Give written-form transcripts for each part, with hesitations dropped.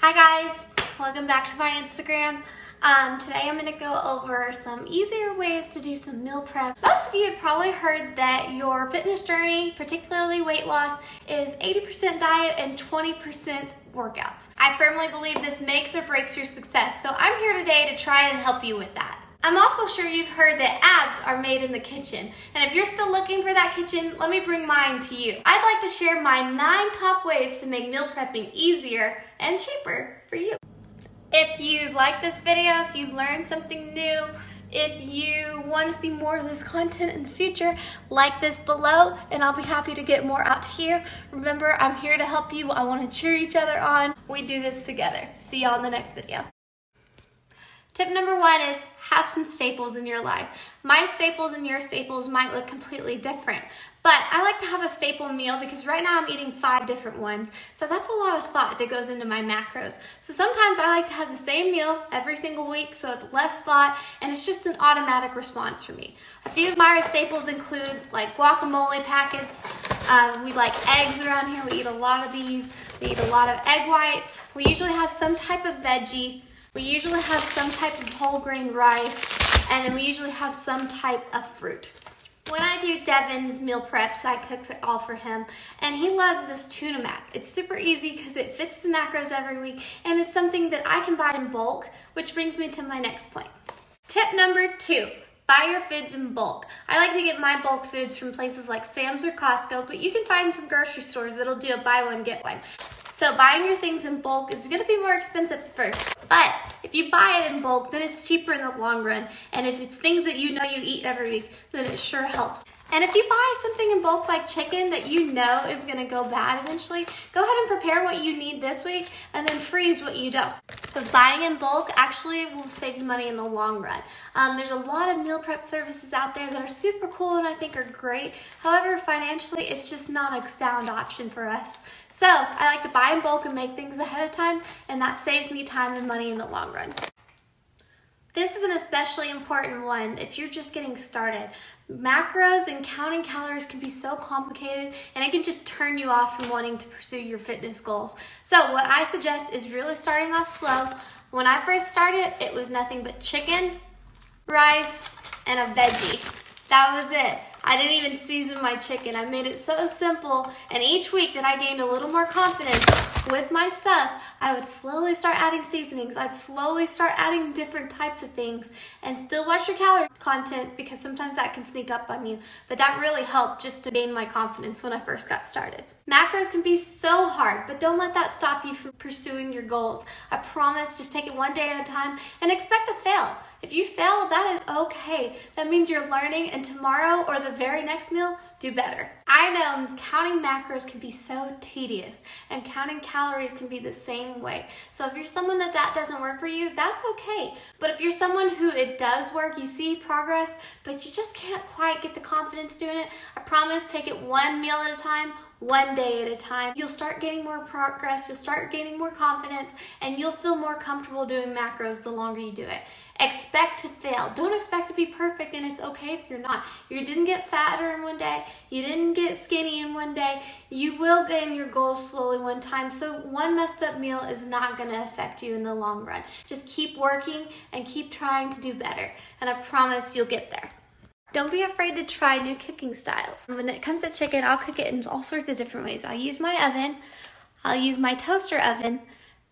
Hi guys, welcome back to my Instagram. Today I'm going to go over some easier ways to do some meal prep. Most of you have probably heard that your fitness journey, particularly weight loss, is 80% diet and 20% workouts. I firmly believe this makes or breaks your success, so I'm here today to try and help you with that. I'm also sure you've heard that abs are made in the kitchen. And if you're still looking for that kitchen, let me bring mine to you. I'd like to share my 9 top ways to make meal prepping easier and cheaper for you. If you like this video, if you learned something new, if you want to see more of this content in the future, like this below and I'll be happy to get more out here. Remember, I'm here to help you. I want to cheer each other on. We do this together. See y'all in the next video. Tip number 1 is have some staples in your life. My staples and your staples might look completely different, but I like to have a staple meal because right now I'm eating 5 different ones. So that's a lot of thought that goes into my macros. So sometimes I like to have the same meal every single week so it's less thought and it's just an automatic response for me. A few of my staples include like guacamole packets. We like eggs around here. We eat a lot of these. We eat a lot of egg whites. We usually have some type of veggie. We usually have some type of whole grain rice, and then we usually have some type of fruit. When I do Devin's meal preps, I cook it all for him, and he loves this tuna mac. It's super easy because it fits the macros every week, and it's something that I can buy in bulk, which brings me to my next point. Tip number 2. Buy your foods in bulk. I like to get my bulk foods from places like Sam's or Costco, but you can find some grocery stores that'll do a buy one, get one. So buying your things in bulk is gonna be more expensive at first, but if you buy it in bulk, then it's cheaper in the long run. And if it's things that you know you eat every week, then it sure helps. And if you buy something in bulk like chicken that you know is gonna go bad eventually, go ahead and prepare what you need this week and then freeze what you don't. So buying in bulk actually will save you money in the long run. There's a lot of meal prep services out there that are super cool and I think are great. However, financially, it's just not a sound option for us. So I like to buy in bulk and make things ahead of time, and that saves me time and money in the long run. This is an especially important one if you're just getting started. Macros and counting calories can be so complicated and it can just turn you off from wanting to pursue your fitness goals. So what I suggest is really starting off slow. When I first started, it was nothing but chicken, rice, and a veggie. That was it. I didn't even season my chicken. I made it so simple, and each week that I gained a little more confidence with my stuff, I would slowly start adding seasonings. I'd slowly start adding different types of things and still watch your calorie content because sometimes that can sneak up on you. But that really helped just to gain my confidence when I first got started. Macros can be so hard, but don't let that stop you from pursuing your goals. I promise, just take it one day at a time and expect to fail. If you fail, that is okay. That means you're learning, and tomorrow or the very next meal, do better. I know counting macros can be so tedious, and counting calories can be the same way. So if you're someone that doesn't work for you, that's okay. But if you're someone who it does work, you see progress, but you just can't quite get the confidence doing it, I promise, take it one meal at a time, one day at a time. You'll start getting more progress, you'll start gaining more confidence, and you'll feel more comfortable doing macros the longer you do it. Expect to fail. Don't expect to be perfect, and it's okay if you're not. You didn't get fatter in one day. You didn't get skinny in one day. You will gain your goals slowly one time, so one messed up meal is not going to affect you in the long run. Just keep working and keep trying to do better, and I promise you'll get there. Don't be afraid to try new cooking styles. When it comes to chicken, I'll cook it in all sorts of different ways. I'll use my oven, I'll use my toaster oven,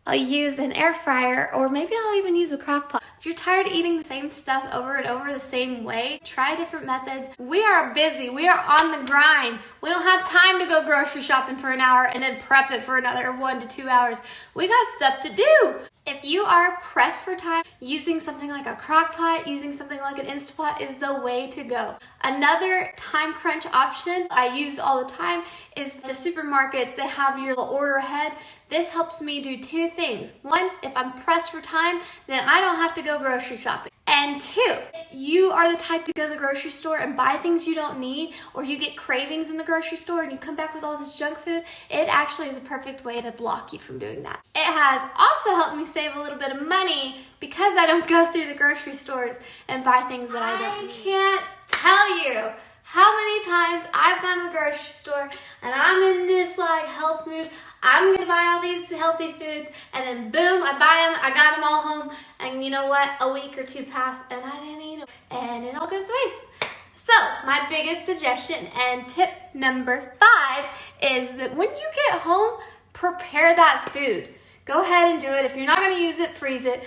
I'll use an air fryer, or maybe I'll even use a crock pot. If you're tired of eating the same stuff over and over the same way, try different methods. We are busy, we are on the grind. We don't have time to go grocery shopping for an hour and then prep it for another 1 to 2 hours. We got stuff to do. If you are pressed for time, using something like a crock pot, using something like an Instapot is the way to go. Another time crunch option I use all the time is the supermarkets. They have your order ahead. This helps me do 2 things. 1, if I'm pressed for time, then I don't have to go grocery shopping. And 2, if you are the type to go to the grocery store and buy things you don't need, or you get cravings in the grocery store and you come back with all this junk food, it actually is a perfect way to block you from doing that. It has also helped me save a little bit of money because I don't go through the grocery stores and buy things that I don't need. I can't tell you how many times I've gone to the grocery store and I'm in this like health mood. I'm gonna buy all these healthy foods, and then boom, I buy them, I got them all home, and you know what? A week or two passed and I didn't eat them, and it all goes to waste. So my biggest suggestion and tip number 5 is that when you get home, prepare that food. Go ahead and do it. If you're not gonna use it, freeze it.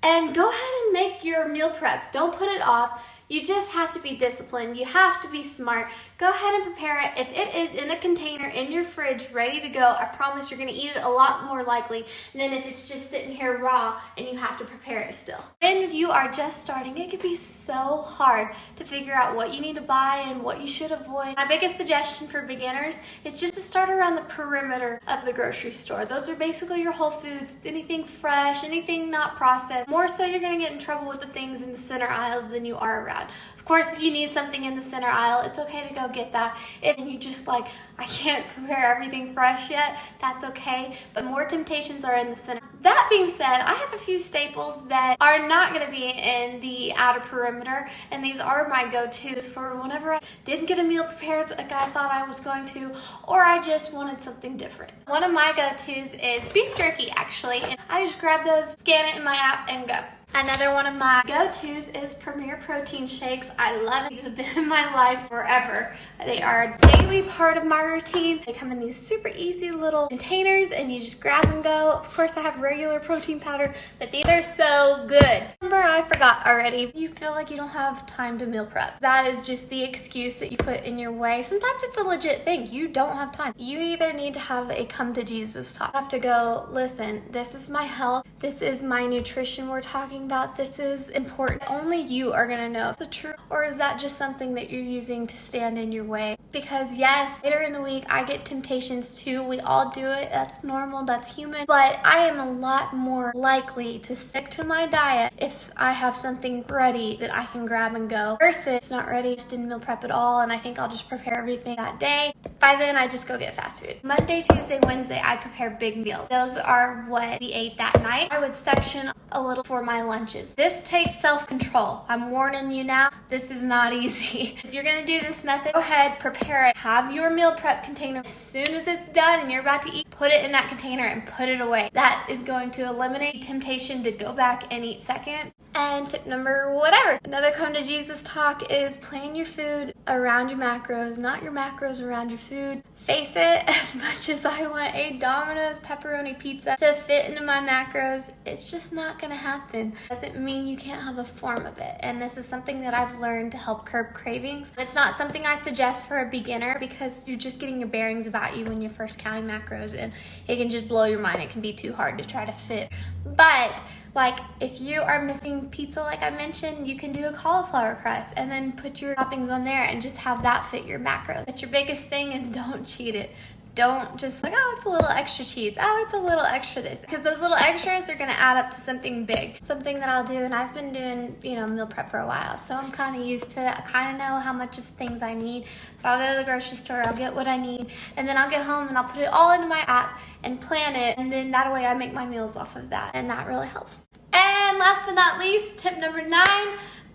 And go ahead and make your meal preps. Don't put it off. You just have to be disciplined. You have to be smart. Go ahead and prepare it. If it is in a container in your fridge, ready to go, I promise you're gonna eat it a lot more likely than if it's just sitting here raw and you have to prepare it still. When you are just starting, it can be so hard to figure out what you need to buy and what you should avoid. My biggest suggestion for beginners is just to start around the perimeter of the grocery store. Those are basically your Whole Foods. It's anything fresh, anything not processed. More so you're gonna get in trouble with the things in the center aisles than you are around. Of course, if you need something in the center aisle, it's okay to go get that. If you just like, I can't prepare everything fresh yet, that's okay. But more temptations are in the center. That being said, I have a few staples that are not gonna be in the outer perimeter, and these are my go-tos for whenever I didn't get a meal prepared like I thought I was going to, or I just wanted something different. One of my go-tos is beef jerky, actually. And I just grab those, scan it in my app, and go. Another one of my go-tos is Premier Protein Shakes. I love it. These have been in my life forever. They are a daily part of my routine. They come in these super easy little containers and you just grab and go. Of course, I have regular protein powder, but these are so good. Remember, I forgot already. You feel like you don't have time to meal prep. That is just the excuse that you put in your way. Sometimes it's a legit thing. You don't have time. You either need to have a come to Jesus talk. You have to go, listen, this is my health. This is my nutrition we're talking about. This is important. Only you are gonna know if it's the truth, or is that just something that you're using to stand in your way? Because yes, later in the week I get temptations too. We all do it. That's normal. That's human. But I am a lot more likely to stick to my diet if I have something ready that I can grab and go versus it's not ready, just didn't meal prep at all, and I think I'll just prepare everything that day. By then I just go get fast food. Monday, Tuesday, Wednesday I prepare big meals. Those are what we ate that night. I would section a little for my lunches. This takes self-control. I'm warning you now, this is not easy. If you're gonna do this method, go ahead, prepare it. Have your meal prep container. As soon as it's done and you're about to eat, put it in that container and put it away. That is going to eliminate temptation to go back and eat second. And tip number whatever. Another come to Jesus talk is plan your food around your macros, not your macros around your food. Face it, as much as I want a Domino's pepperoni pizza to fit into my macros, it's just not gonna happen. Doesn't mean you can't have a form of it. And this is something that I've learned to help curb cravings. It's not something I suggest for a beginner because you're just getting your bearings about you when you're first counting macros, and it can just blow your mind. It can be too hard to try to fit. But like if you are missing pizza like I mentioned, you can do a cauliflower crust and then put your toppings on there and just have that fit your macros. But your biggest thing is don't cheat it. Don't just like, oh, it's a little extra cheese. Oh, it's a little extra this. Because those little extras are gonna add up to something big. Something that I'll do, and I've been doing, meal prep for a while, so I'm kind of used to it. I kind of know how much of things I need. So I'll go to the grocery store, I'll get what I need, and then I'll get home and I'll put it all into my app and plan it, and then that way I make my meals off of that, and that really helps. And last but not least, tip number 9,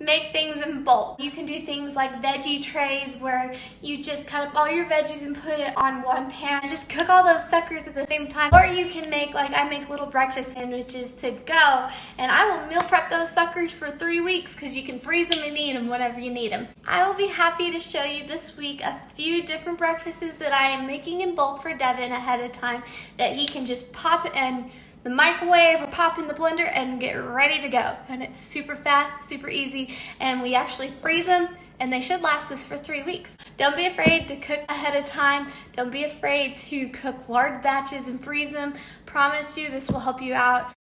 make things in bulk. You can do things like veggie trays where you just cut up all your veggies and put it on one pan and just cook all those suckers at the same time. Or you can make, like I make little breakfast sandwiches to go, and I will meal prep those suckers for 3 weeks because you can freeze them and eat them whenever you need them. I will be happy to show you this week a few different breakfasts that I am making in bulk for Devin ahead of time that he can just pop in the microwave or pop in the blender and get ready to go. And it's super fast, super easy, and we actually freeze them and they should last us for 3 weeks. Don't be afraid to cook ahead of time. Don't be afraid to cook large batches and freeze them. Promise you this will help you out.